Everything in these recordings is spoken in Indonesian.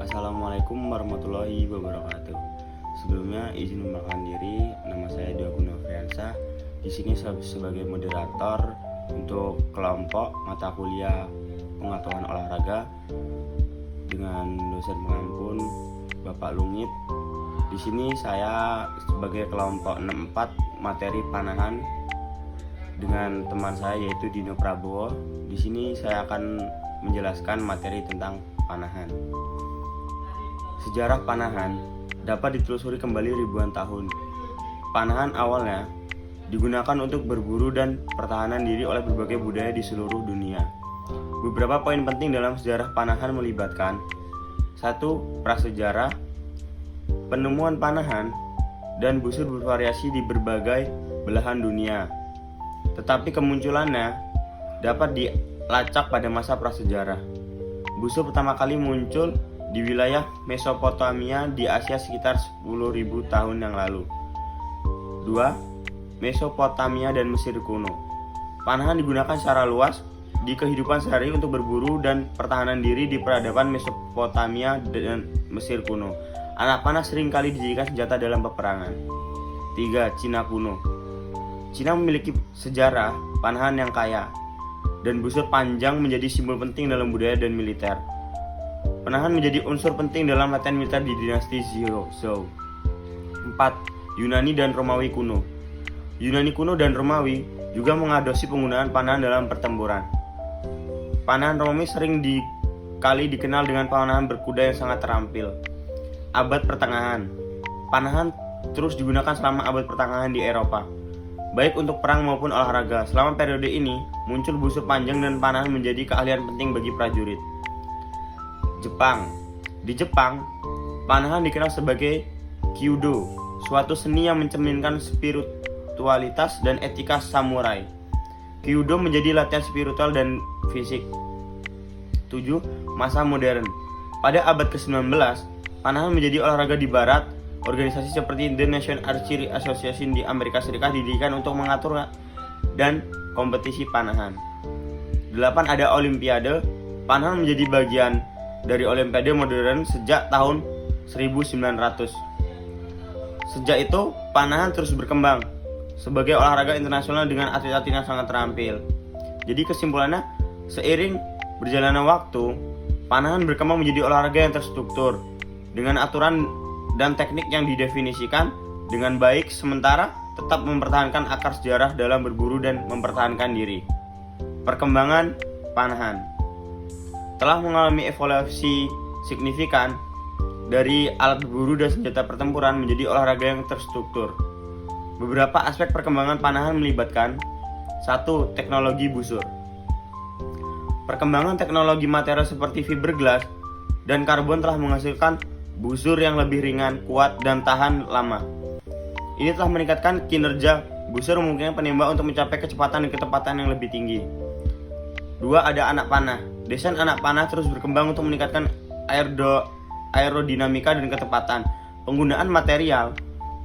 Assalamualaikum warahmatullahi wabarakatuh. Sebelumnya izin memperkenalkan diri, nama saya Dwi Nofriansah. Di sini saya sebagai moderator untuk kelompok mata kuliah pengetahuan olahraga dengan dosen pengampun Bapak Lungit. Di sini saya sebagai kelompok 64 materi panahan dengan teman saya yaitu Dino Prabowo. Di sini saya akan menjelaskan materi tentang panahan. Sejarah panahan dapat ditelusuri kembali ribuan tahun. Panahan awalnya digunakan untuk berburu dan pertahanan diri oleh berbagai budaya di seluruh dunia. Beberapa poin penting dalam sejarah panahan melibatkan 1. Prasejarah. Penemuan panahan dan busur bervariasi di berbagai belahan dunia. Tetapi kemunculannya dapat dilacak pada masa prasejarah. Busur pertama kali muncul di wilayah Mesopotamia di Asia sekitar 10.000 tahun yang lalu. 2. Mesopotamia dan Mesir kuno. Panahan digunakan secara luas di kehidupan sehari untuk berburu dan pertahanan diri di peradaban Mesopotamia dan Mesir kuno. Anak panah sering kali dijadikan senjata dalam peperangan. 3. Cina kuno. Cina memiliki sejarah panahan yang kaya, dan busur panjang menjadi simbol penting dalam budaya dan militer. Panahan menjadi unsur penting dalam latihan militer di dinasti Zhou. 4. Yunani dan Romawi kuno. Yunani kuno dan Romawi juga mengadopsi penggunaan panahan dalam pertempuran. Panahan Romawi sering dikenal dengan panahan berkuda yang sangat terampil. Abad pertengahan. Panahan terus digunakan selama abad pertengahan di Eropa, baik untuk perang maupun olahraga. Selama periode ini, muncul busur panjang dan panahan menjadi keahlian penting bagi prajurit. Jepang. Di Jepang, panahan dikenal sebagai Kyudo, suatu seni yang mencerminkan spiritualitas dan etika samurai. Kyudo menjadi latihan spiritual dan fisik. 7. Masa modern. Pada abad ke-19, panahan menjadi olahraga di barat. Organisasi seperti The National Archery Association di Amerika Serikat didirikan untuk mengatur dan kompetisi panahan. 8. Ada Olimpiade. Panahan menjadi bagian dari Olimpiade modern sejak tahun 1900. Sejak itu, panahan terus berkembang sebagai olahraga internasional dengan atlet-atlet yang sangat terampil. Jadi kesimpulannya, seiring berjalannya waktu, panahan berkembang menjadi olahraga yang terstruktur dengan aturan dan teknik yang didefinisikan dengan baik, sementara tetap mempertahankan akar sejarah dalam berburu dan mempertahankan diri. Perkembangan panahan telah mengalami evolusi signifikan dari alat berburu dan senjata pertempuran menjadi olahraga yang terstruktur. Beberapa aspek perkembangan panahan melibatkan 1. Teknologi busur. Perkembangan teknologi material seperti fiberglass dan karbon telah menghasilkan busur yang lebih ringan, kuat, dan tahan lama. Ini telah meningkatkan kinerja busur, memungkinkan penembak untuk mencapai kecepatan dan ketepatan yang lebih tinggi. 2. Ada anak panah. Desain anak panah terus berkembang untuk meningkatkan aerodinamika dan ketepatan. Penggunaan material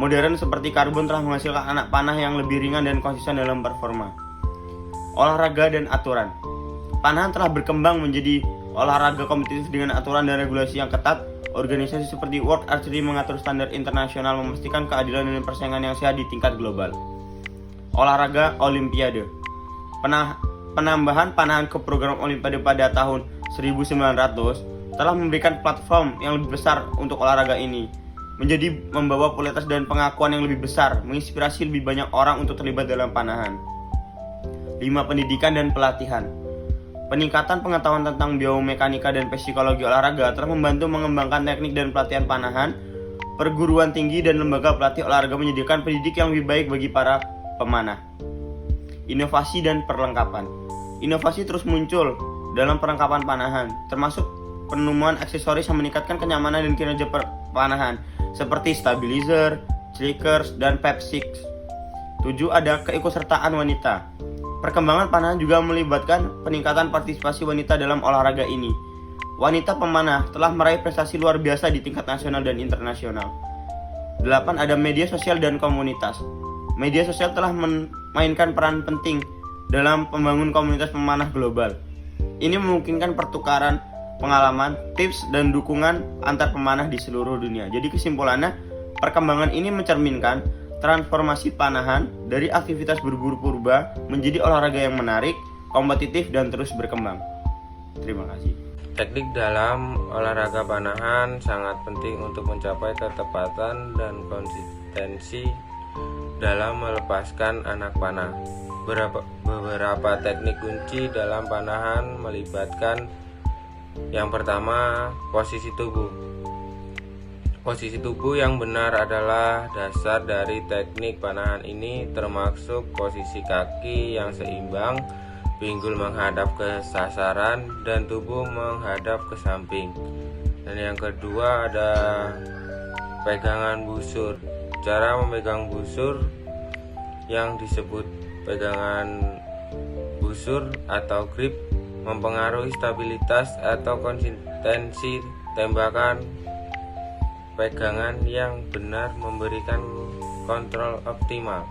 modern seperti karbon telah menghasilkan anak panah yang lebih ringan dan konsisten dalam performa. Olahraga dan aturan. Panahan telah berkembang menjadi olahraga kompetitif dengan aturan dan regulasi yang ketat. Organisasi seperti World Archery mengatur standar internasional, memastikan keadilan dan persaingan yang sehat di tingkat global. Olahraga Olimpiade. Penambahan panahan ke program Olimpiade pada tahun 1900 telah memberikan platform yang lebih besar untuk olahraga ini, menjadi membawa popularitas dan pengakuan yang lebih besar, menginspirasi lebih banyak orang untuk terlibat dalam panahan. 5. Pendidikan dan pelatihan. Peningkatan pengetahuan tentang biomekanika dan psikologi olahraga telah membantu mengembangkan teknik dan pelatihan panahan. Perguruan tinggi dan lembaga pelatih olahraga menyediakan pendidik yang lebih baik bagi para pemanah. Inovasi dan perlengkapan. Inovasi terus muncul dalam perlengkapan panahan, termasuk penemuan aksesoris yang meningkatkan kenyamanan dan kinerja panahan, seperti stabilizer, clickers, dan pep sticks. 7. Ada keikutsertaan wanita. Perkembangan panahan juga melibatkan peningkatan partisipasi wanita dalam olahraga ini. Wanita pemanah telah meraih prestasi luar biasa di tingkat nasional dan internasional. 8. Ada media sosial dan komunitas. Media sosial telah memainkan peran penting dalam pembangunan komunitas pemanah global. Ini memungkinkan pertukaran pengalaman, tips, dan dukungan antar pemanah di seluruh dunia. Jadi kesimpulannya, perkembangan ini mencerminkan transformasi panahan dari aktivitas berburu purba menjadi olahraga yang menarik, kompetitif, dan terus berkembang. Terima kasih. Teknik dalam olahraga panahan sangat penting untuk mencapai ketepatan dan konsistensi dalam melepaskan anak panah. Beberapa teknik kunci dalam panahan melibatkan yang pertama, posisi tubuh. Posisi tubuh yang benar adalah dasar dari teknik panahan ini, termasuk posisi kaki yang seimbang, pinggul menghadap ke sasaran, dan tubuh menghadap ke samping. Dan yang kedua ada pegangan busur. Cara memegang busur yang disebut pegangan busur atau grip mempengaruhi stabilitas atau konsistensi tembakan. Pegangan yang benar memberikan kontrol optimal.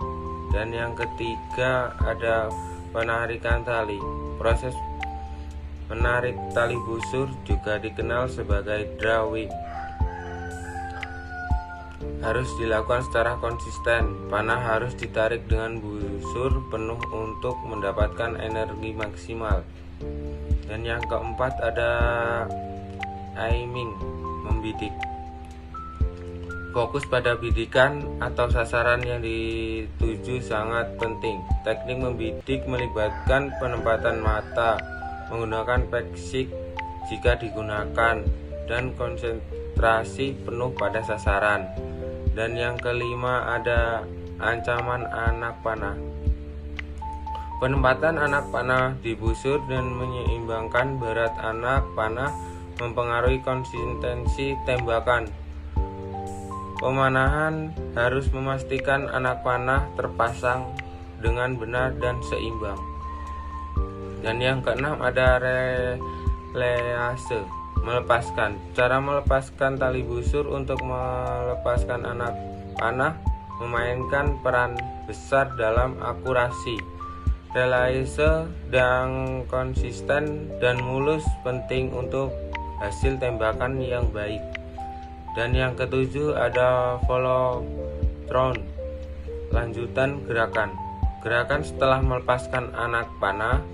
Dan yang ketiga ada penarikan tali. Proses menarik tali busur juga dikenal sebagai drawing. Harus dilakukan secara konsisten. Panah harus ditarik dengan busur penuh untuk mendapatkan energi maksimal. Dan yang keempat ada aiming, membidik. Fokus pada bidikan atau sasaran yang dituju sangat penting. Teknik membidik melibatkan penempatan mata, menggunakan peksik jika digunakan, dan konsentrasi penuh pada sasaran. Dan yang kelima ada ancaman anak panah. Penempatan anak panah di busur dan menyeimbangkan berat anak panah mempengaruhi konsistensi tembakan. Pemanahan harus memastikan anak panah terpasang dengan benar dan seimbang. Dan yang keenam ada release, melepaskan. Cara melepaskan tali busur untuk melepaskan anak panah memainkan peran besar dalam akurasi. Release yang konsisten dan mulus penting untuk hasil tembakan yang baik. Dan yang ketujuh ada follow through, lanjutan gerakan. Gerakan setelah melepaskan anak panah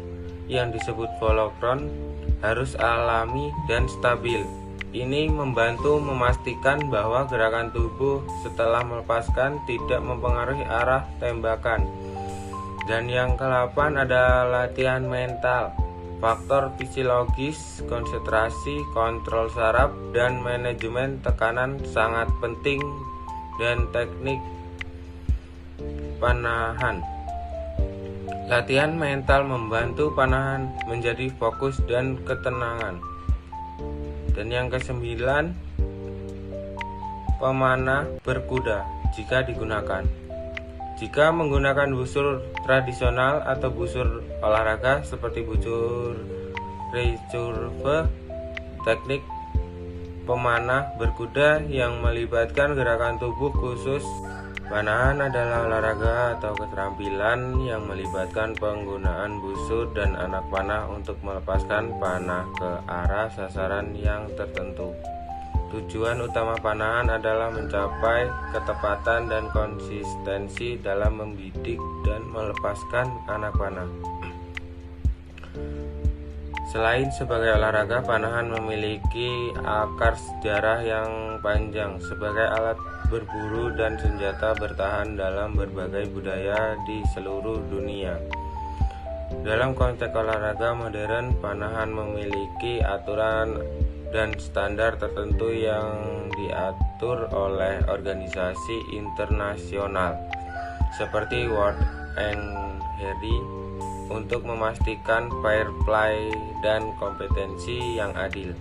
yang disebut follow through harus alami dan stabil. Ini membantu memastikan bahwa gerakan tubuh setelah melepaskan tidak mempengaruhi arah tembakan. Dan yang ke-8 ada latihan mental. Faktor fisiologis, konsentrasi, kontrol saraf, dan manajemen tekanan sangat penting dan teknik panahan. Latihan mental membantu panahan menjadi fokus dan ketenangan. Dan yang ke-9, pemanah berkuda jika digunakan. Jika menggunakan busur tradisional atau busur olahraga seperti busur recurve, teknik pemanah berkuda yang melibatkan gerakan tubuh khusus. Panahan adalah olahraga atau keterampilan yang melibatkan penggunaan busur dan anak panah untuk melepaskan panah ke arah sasaran yang tertentu. Tujuan utama panahan adalah mencapai ketepatan dan konsistensi dalam membidik dan melepaskan anak panah. Selain sebagai olahraga, panahan memiliki akar sejarah yang panjang sebagai alat berburu dan senjata bertahan dalam berbagai budaya di seluruh dunia. Dalam konteks olahraga modern, panahan memiliki aturan dan standar tertentu yang diatur oleh organisasi internasional seperti World Henry untuk memastikan fair play dan kompetensi yang adil.